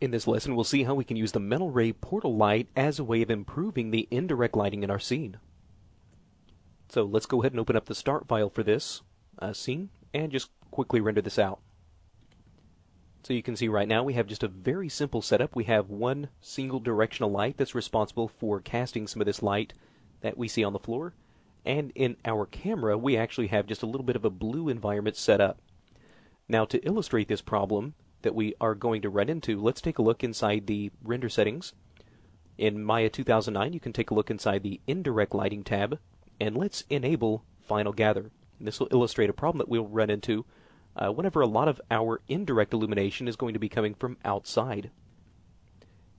In this lesson, we'll see how we can use the Mental Ray portal light as a way of improving the indirect lighting in our scene. So let's go ahead and open up the start file for this scene and just quickly render this out. So you can see right now we have just a very simple setup. We have one single directional light that's responsible for casting some of this light that we see on the floor. And in our camera, we actually have just a little bit of a blue environment set up. Now, to illustrate this problem that we are going to run into, let's take a look inside the render settings. In Maya 2009, you can take a look inside the indirect lighting tab, and let's enable Final Gather. And this will illustrate a problem that we'll run into whenever a lot of our indirect illumination is going to be coming from outside.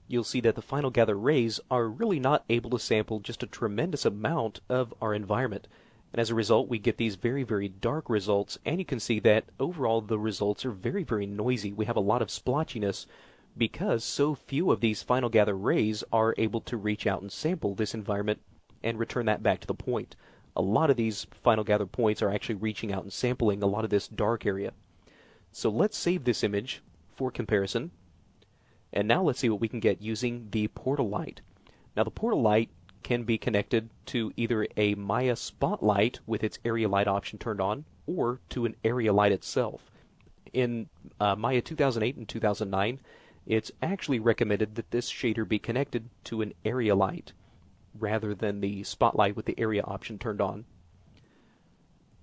You'll see that the Final Gather rays are really not able to sample just a tremendous amount of our environment. And as a result, we get these very, very dark results, and you can see that overall the results are very, very noisy. We have a lot of splotchiness because so few of these Final Gather rays are able to reach out and sample this environment and return that back to the point. A lot of these Final Gather points are actually reaching out and sampling a lot of this dark area. So let's save this image for comparison. And now let's see what we can get using the portal light. Now the portal light can be connected to either a Maya Spotlight with its area light option turned on, or to an area light itself. In Maya 2008 and 2009, it's actually recommended that this shader be connected to an area light rather than the Spotlight with the area option turned on.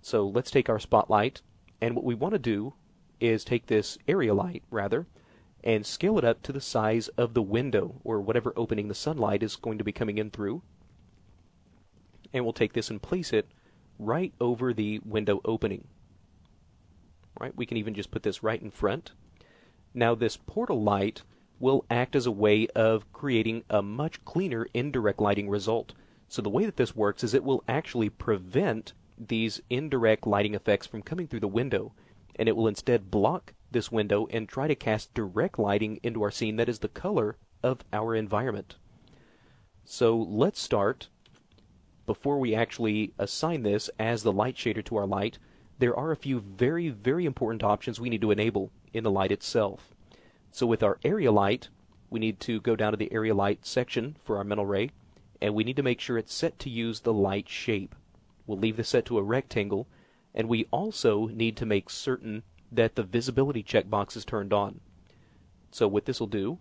So let's take our Spotlight, and what we want to do is take this area light, rather, and scale it up to the size of the window, or whatever opening the sunlight is going to be coming in through. And we'll take this and place it right over the window opening. Right? We can even just put this right in front. Now this portal light will act as a way of creating a much cleaner indirect lighting result. So the way that this works is it will actually prevent these indirect lighting effects from coming through the window, and it will instead block this window and try to cast direct lighting into our scene that is the color of our environment. So let's start. Before we actually assign this as the light shader to our light, there are a few very, very important options we need to enable in the light itself. So with our area light, we need to go down to the area light section for our mental ray, and we need to make sure it's set to use the light shape. We'll leave this set to a rectangle, and we also need to make certain that the visibility checkbox is turned on. So what this will do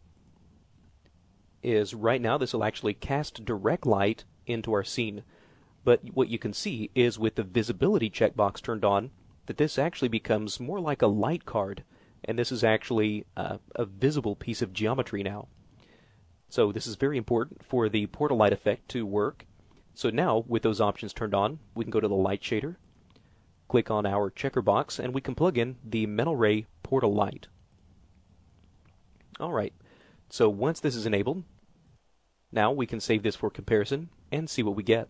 is right now this will actually cast direct light into our scene. But what you can see is with the visibility checkbox turned on that this actually becomes more like a light card, and this is actually a visible piece of geometry now. So this is very important for the portal light effect to work. So now with those options turned on, we can go to the light shader, click on our checker box, and we can plug in the Mental Ray portal light. Alright, so once this is enabled, now we can save this for comparison and see what we get.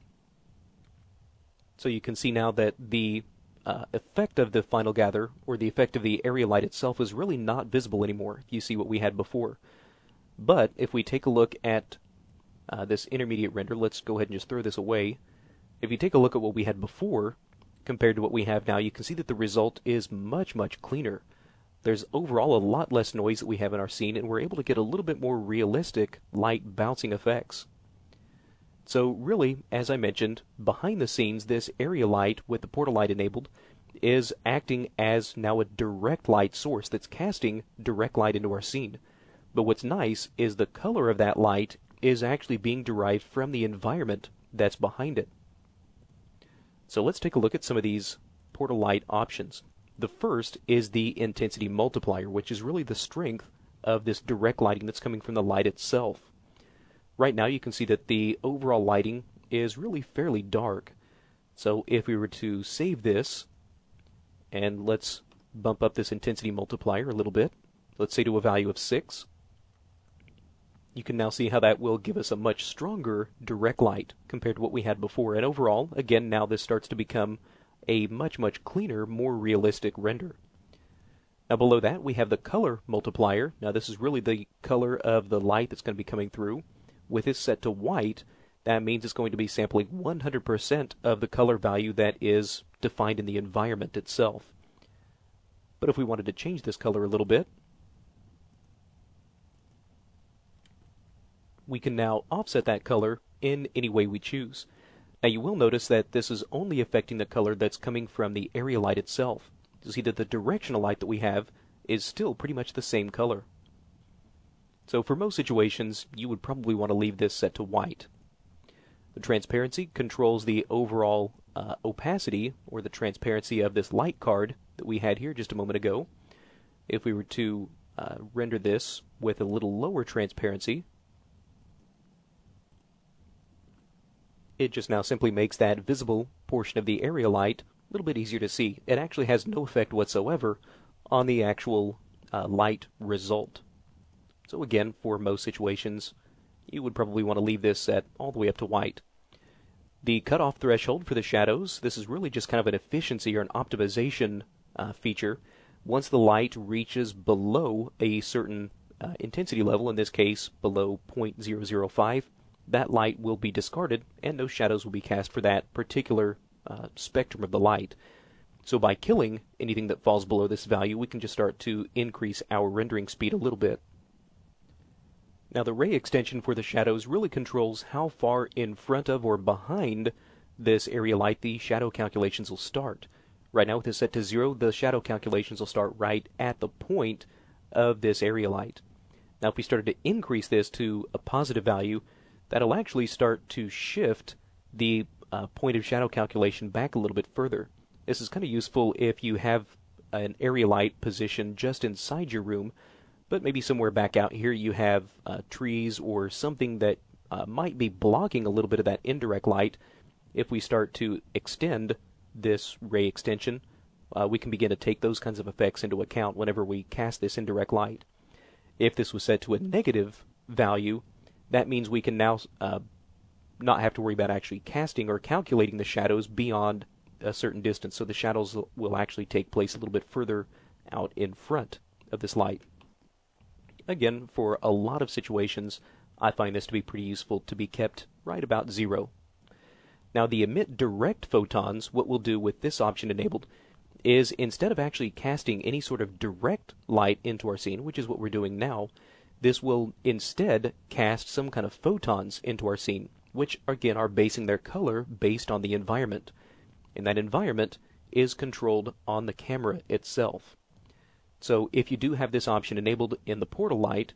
So you can see now that the effect of the Final Gather, or the effect of the area light itself, is really not visible anymore. You see what we had before. But if we take a look at this intermediate render, let's go ahead and just throw this away. If you take a look at what we had before compared to what we have now, you can see that the result is much, much cleaner. There's overall a lot less noise that we have in our scene, and we're able to get a little bit more realistic light bouncing effects. So really, as I mentioned, behind the scenes, this area light with the portal light enabled is acting as now a direct light source that's casting direct light into our scene. But what's nice is the color of that light is actually being derived from the environment that's behind it. So let's take a look at some of these portal light options. The first is the intensity multiplier, which is really the strength of this direct lighting that's coming from the light itself. Right now you can see that the overall lighting is really fairly dark. So if we were to save this, and let's bump up this intensity multiplier a little bit, let's say to a value of 6, you can now see how that will give us a much stronger direct light compared to what we had before. And overall, again, now this starts to become a much, much cleaner, more realistic render. Now below that we have the color multiplier. Now this is really the color of the light that's going to be coming through. With this set to white, that means it's going to be sampling 100% of the color value that is defined in the environment itself. But if we wanted to change this color a little bit, we can now offset that color in any way we choose. Now you will notice that this is only affecting the color that's coming from the area light itself. You see that the directional light that we have is still pretty much the same color. So for most situations, you would probably want to leave this set to white. The transparency controls the overall opacity, or the transparency of this light card that we had here just a moment ago. If we were to render this with a little lower transparency, it just now simply makes that visible portion of the area light a little bit easier to see. It actually has no effect whatsoever on the actual light result. So again, for most situations, you would probably want to leave this set all the way up to white. The cutoff threshold for the shadows, this is really just kind of an efficiency or an optimization feature. Once the light reaches below a certain intensity level, in this case below 0.005, that light will be discarded and no shadows will be cast for that particular spectrum of the light. So by killing anything that falls below this value, we can just start to increase our rendering speed a little bit. Now the ray extension for the shadows really controls how far in front of or behind this area light the shadow calculations will start. Right now with this set to 0, the shadow calculations will start right at the point of this area light. Now if we started to increase this to a positive value, that'll actually start to shift the point of shadow calculation back a little bit further. This is kind of useful if you have an area light positioned just inside your room, but maybe somewhere back out here you have trees or something that might be blocking a little bit of that indirect light. If we start to extend this ray extension, we can begin to take those kinds of effects into account whenever we cast this indirect light. If this was set to a negative value, that means we can now not have to worry about actually casting or calculating the shadows beyond a certain distance. So the shadows will actually take place a little bit further out in front of this light. Again, for a lot of situations, I find this to be pretty useful to be kept right about 0. Now the emit direct photons, what we'll do with this option enabled, is instead of actually casting any sort of direct light into our scene, which is what we're doing now, this will instead cast some kind of photons into our scene, which again are basing their color based on the environment. And that environment is controlled on the camera itself. So if you do have this option enabled in the portal light,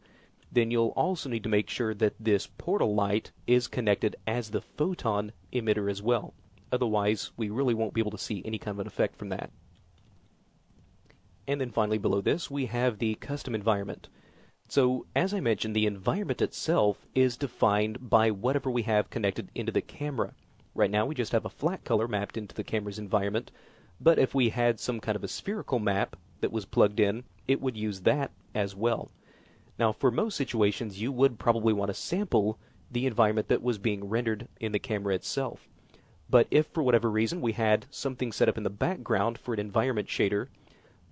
then you'll also need to make sure that this portal light is connected as the photon emitter as well. Otherwise, we really won't be able to see any kind of an effect from that. And then finally below this, we have the custom environment. So as I mentioned, the environment itself is defined by whatever we have connected into the camera. Right now we just have a flat color mapped into the camera's environment, but if we had some kind of a spherical map that was plugged in, it would use that as well. Now for most situations you would probably want to sample the environment that was being rendered in the camera itself. But if for whatever reason we had something set up in the background for an environment shader,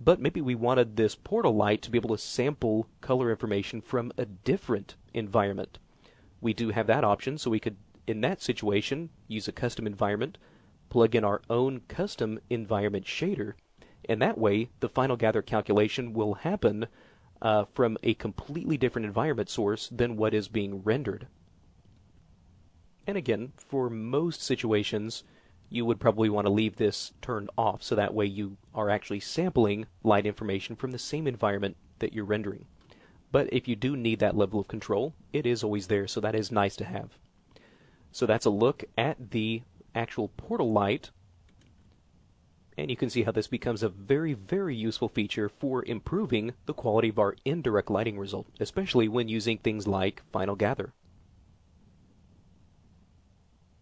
but maybe we wanted this portal light to be able to sample color information from a different environment, we do have that option, so we could in that situation use a custom environment, plug in our own custom environment shader, and that way the final gather calculation will happen from a completely different environment source than what is being rendered. And again, for most situations you would probably want to leave this turned off, so that way you are actually sampling light information from the same environment that you're rendering. But if you do need that level of control, it is always there, so that is nice to have. So that's a look at the actual portal light, and you can see how this becomes a very, very useful feature for improving the quality of our indirect lighting result, especially when using things like Final Gather.